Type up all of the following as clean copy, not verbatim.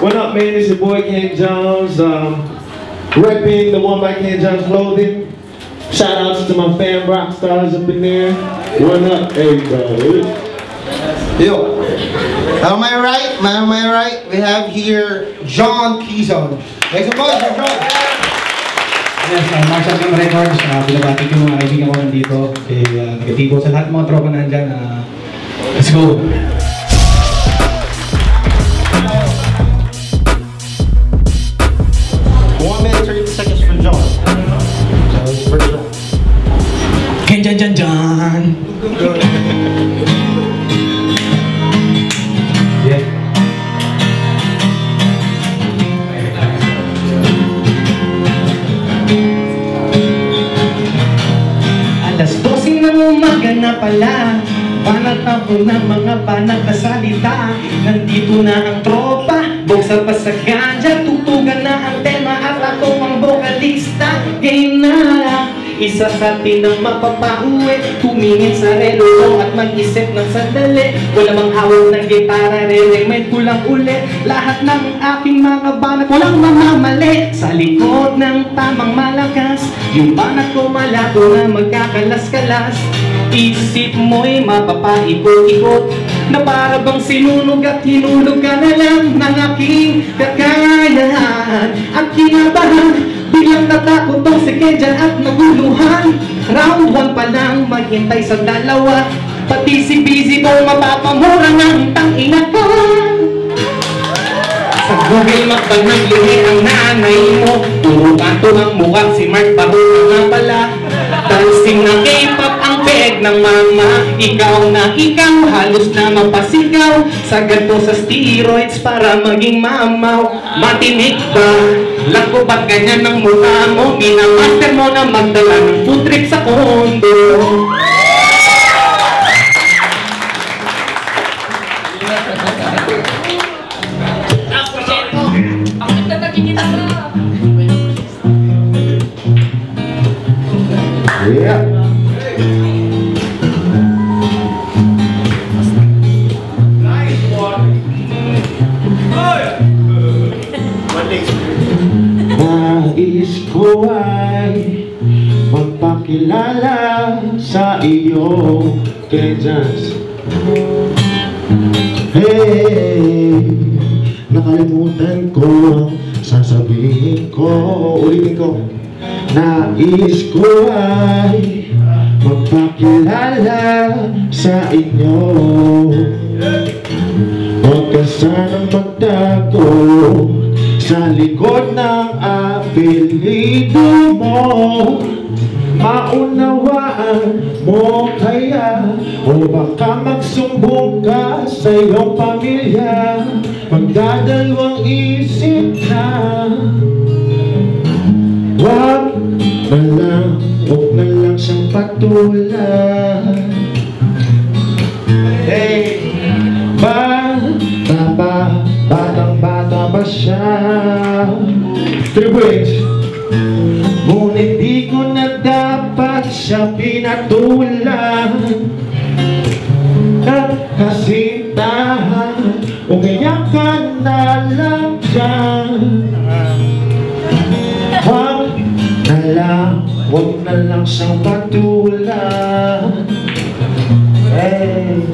What up, man? It's your boy Ken Jones, repping the One by Ken Jones clothing. Shout outs to my fan rock stars up in there. What up, everybody? Yo, am I right? We have here John Quezon. Make some noise for John. Yes, Marshall Gang Records. Binabati ko mga kaibigan ko nandito. Negatibo sa lahat ng mga tropa nandyan. Let's go! 1 minute 30 seconds for John. So, for John. Ken Jan. Yeah. Alas 12 ng umaga na pala, panatapon ng mga panagkasalita. Nandito na ang tropa, buksa pa sa ganja, tutugan na ang tema at ako ang vocalista. Game na lang, isa sa atin ang mapapauwi, tumingin sa reloj at mag-isip ng sandali. Wala mang hawak ng gitara, re-remind ko lang ulit lahat ng aking mga banat, walang mamamali. Sa likod ng tamang malakas, yung banat ko malabo na magkakalas-kalas. Isip mo'y mapapaikot-ikot na para bang sinunog at hinulog ka na lang ng aking kakayahan at kinabahan. Bilang natakot tong si Kenjan at naguluhan. Round 1 pa lang, maghintay sa dalawa, pati si Busy Bong mapapamura ng tangina ko. Sa Google Map bang naglihi ang nanay mo, puro kanto ng mukhang si Mark Bahura nga pala. Dancing na K-pop ang peg ng mama, ikaw na ikaw, halos na mapasigaw. Sagad po sa steroids para maging mamaw. Matinik ba? Lang ko ba't ganyan ang mukha mo? Minamaster mo na magdala ng food trip sa kondo. Yeah. Nais ko ay magpakilala sa iyo, Kenjans. Hey, nakalimutan ko ang sasabihin ko. Ulitin ko. Nais ko ay magpakilala sa inyo. Huwag ka sanang magtago sa likod ng apelido mo. Maunawaan mo kaya, o baka magsumbong ka sa iyong pamilya. Magdadalawang isip na. Huwag na lang siyang patulan. Hey, batang-bata ba siya? 3 weeks. Ngunit di ko na dapat siya pinatulan. At kasintahan, umiyak ka na lang dyan. Huwag na lang siyang patulan. Hey,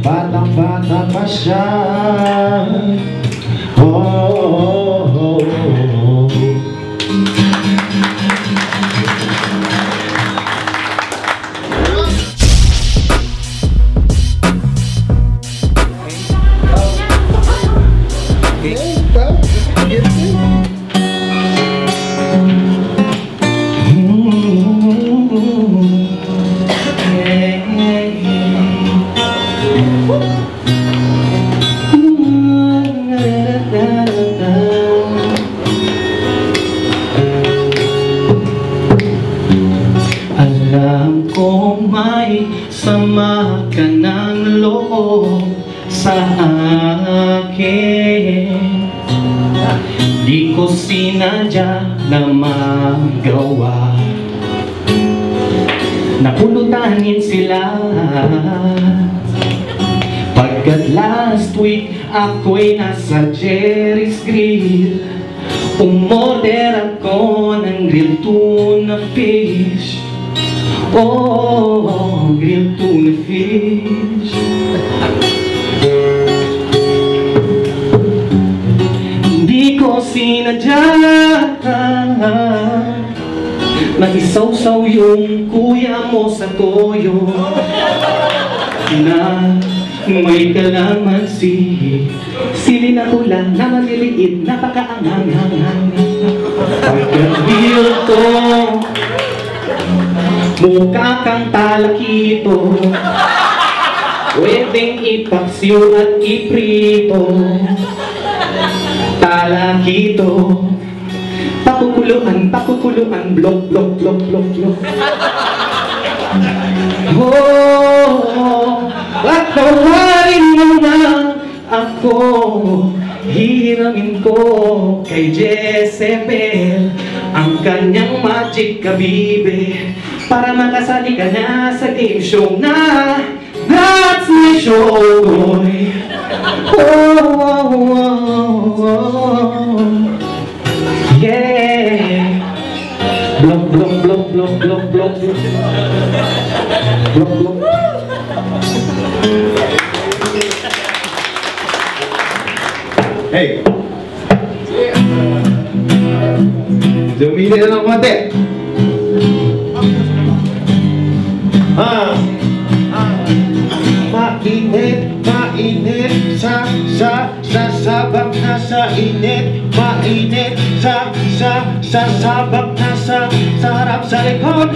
batang-bata pa siya. Oh. Alam ko may sama ka ng loob sa akin. Di ko sinadya na magawa. Napulutanin sila. Pag Pagkat last week ako'y nasa Jerry's Grill, umorder ako ng grilled tuna fish. Oh, grilled tuna fish. Hindi ko sinadya na isawsaw yung kuya mo sa toyo na may kalamansi, sili na tulang na maliliit, napakaangang-angang. Pagka-real to, mukha kang talakito, pwedeng ipaksiw at iprito. Talakito, pakukuluan, pakukuluan, blok, blok, blok, blok, blok. Oh, at tawarin mo na ako, hiramin ko kay Jezebel ang kanyang magic kabibe, para makasali ka na sa game show na That's My Show, boy. Oh, oh, oh, oh. Yeah. Blok, blok, blok, blok, blok, blok, blok. Blok, blok. Hey! Dumili na ng konti. Mainit, mainit sa sabak na sa init. Mainit sa sabak na sa harap sa likod.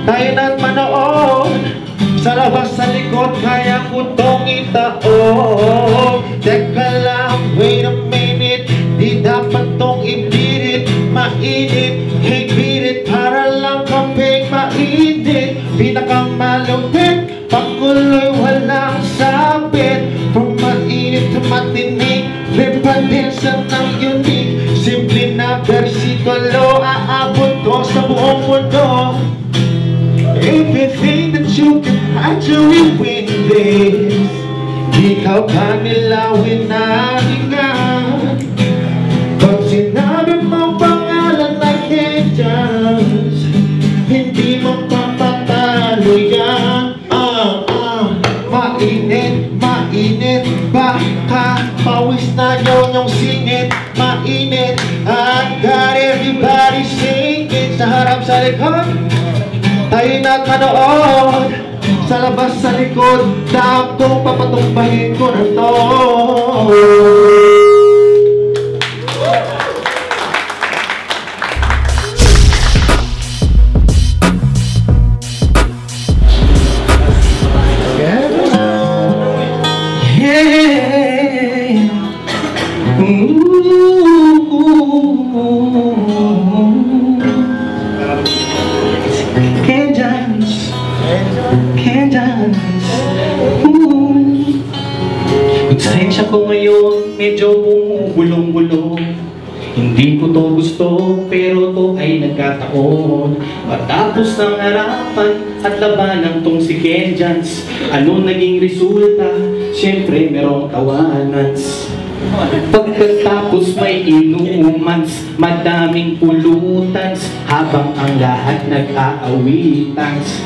Tayo na't manood sa labas sa likod, kaya ko tong itaon. Teka lang, wait a minute, di dapat tong ibirit. Mainit, hey birit, para lang kapig mainit. Pinakamalupit, pakuloy walang sabit. From mainit to matinig, repadensa ng unique. Simple na versikulo, aabot ko sa buong mundo. If you think that you can actually win this, ikaw ka nilawin na hingan. Pag sinabi mong pangalan na Kenjans, hindi mo papatalo yan. Mainit, mainit, baka pawis na yun yung singit. Mainit, I got everybody singing. Sa harap sa likod, tayo na't manood sa labas sa likod. Dako, papatumbahin ko na to. Pasensya ko ngayon, medyo bumubulong-bulong. Hindi ko to gusto, pero to ay nagkataon. Matapos ng harapan at labanan tong si Kenjans, ano naging resulta? Siyempre merong tawanans. Pagkatapos may inumans, madaming pulutans, habang ang lahat nag-aawitans.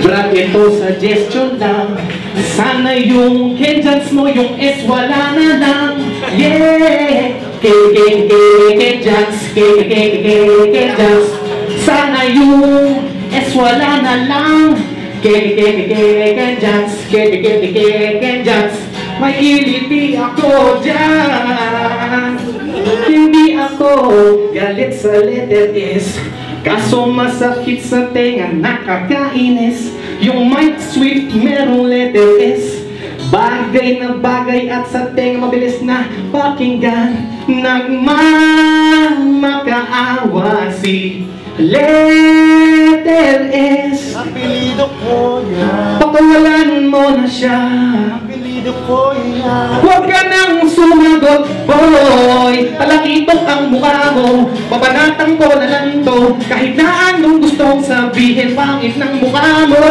Brad, ito suggestion lang, sana yung Kenjans mo, yung S wala na lang. Yeah! Kenjans, Kenjans, sana yung S wala na lang. Kenjans, Kenjans, may iliti ako dyan. Hindi ako galit sa letter S, kaso masakit sa tenga, nakakainis. Yung Mike Swift merong letter S, bagay na bagay at sa tenga mabilis na pakinggan. Nagmamakaawa si letter S. Apelido ko yan, pakawalan mo na siya. apelido ko yan. Huwag ka nang sumagot, boy. Talakitok ang mukha mo, babanatan ko na lang to. Kahit na anong gustong sabihin, pangit ng mukha mo.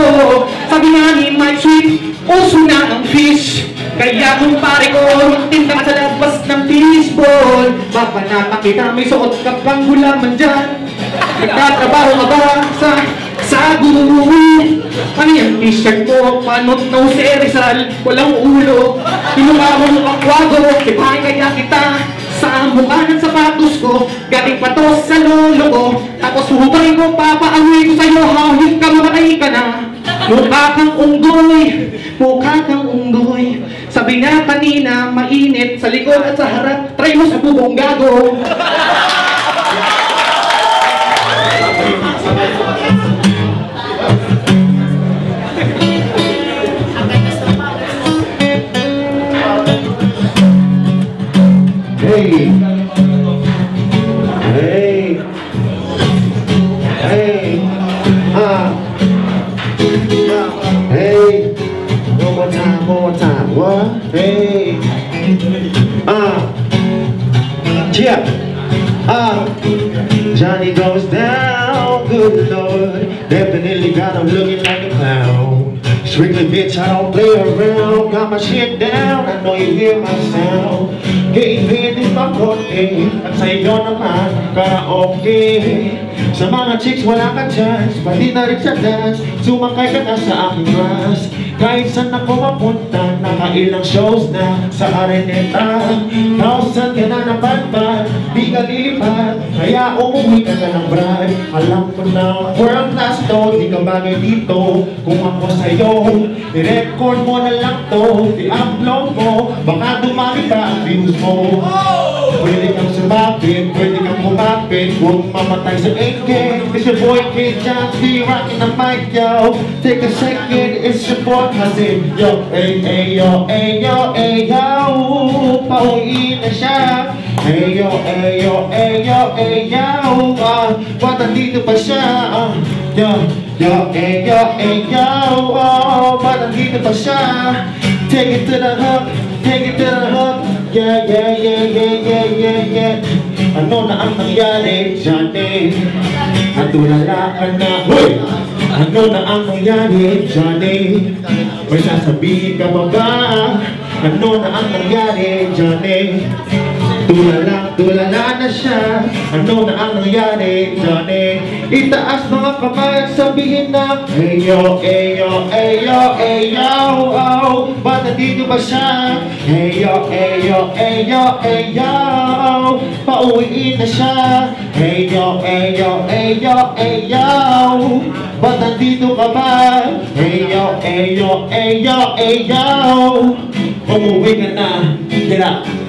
Sabi nga ni my sweet, uso na ang fish. Kaya kung pare ko, magtinda ka sa labas ng fishball. Papanata kita, may suot ka pang gulaman dyan. Nagtatrabaho ka ba sa guru? Ano yung t-shirt mo? Panot na si Rizal, walang ulo. Kinuha mo ng akwago, kipahin kaya kita sa mukha ng sapatos ko. Galing pa to sa lolo ko. Tapos hubay ko, papaawi ko sa'yo, hawin ka, mamatay ka na. Mukha kang unggoy, mukha kang unggoy. Sabi nga kanina, mainit sa likod at sa harap. Try mo sa bubong gago. Hey, hey, hey, hey, one more time, what? Hey, yeah, Johnny goes down, good Lord, definitely got him looking like a clown. Strictly bitch, I don't play around, got my shit down, I know you hear my sound. Getting paid is my forte, at sa'yo naman, karaoke. Sa mga chicks wala ka chance, pati na rin sa dance, sumakay ka na sa aking class. Kahit saan ako mapunta, nakailang shows na sa Araneta. Thousand ka na napadpad, di ka lilipad, kaya umuwi ka na ng brad. Alam ko na world class to, di ka bagay dito. Kung ako sa'yo, i-record mo na lang to, i-upload mo, baka dumami pa ang views mo. Pwede kang sumapit, pwede kang kumapit, huwag mamatay sa AK. It's your boy Kid John B, rocking the mic, yo. Take a second, it's your boy Hazim. Yo, ay, yo, ay, yo, ay, yo. Pauwiin na siya. Ay, yo, ay, yo, ay, yo, ay, yo. Ba't nandito pa siya? Yo, yo, ay, yo, ay, yo. Ba't nandito pa siya? Take it to the hook, take it to the hook. Yeah, yeah, yeah, yeah, yeah, yeah, yeah. Ano na ang nangyari, Johnny? Natulala ka na, hoy! Ano na ang nangyari, Johnny? May sasabihin ka ba ba? Ano na ang nangyari, Johnny? Tulala na siya. Ano na ang nangyari, Johnny? Itaas mga kamay at sabihin na Eyo, eyo, eyo, eyo, oh. Ba't nandito ba siya? Eyo, eyo, eyo, eyo, pauwiin na siya. Eyo, eyo, eyo, eyo, ba't nandito ka ba? Eyo, eyo, eyo, eyo, umuwi ka na. Get up.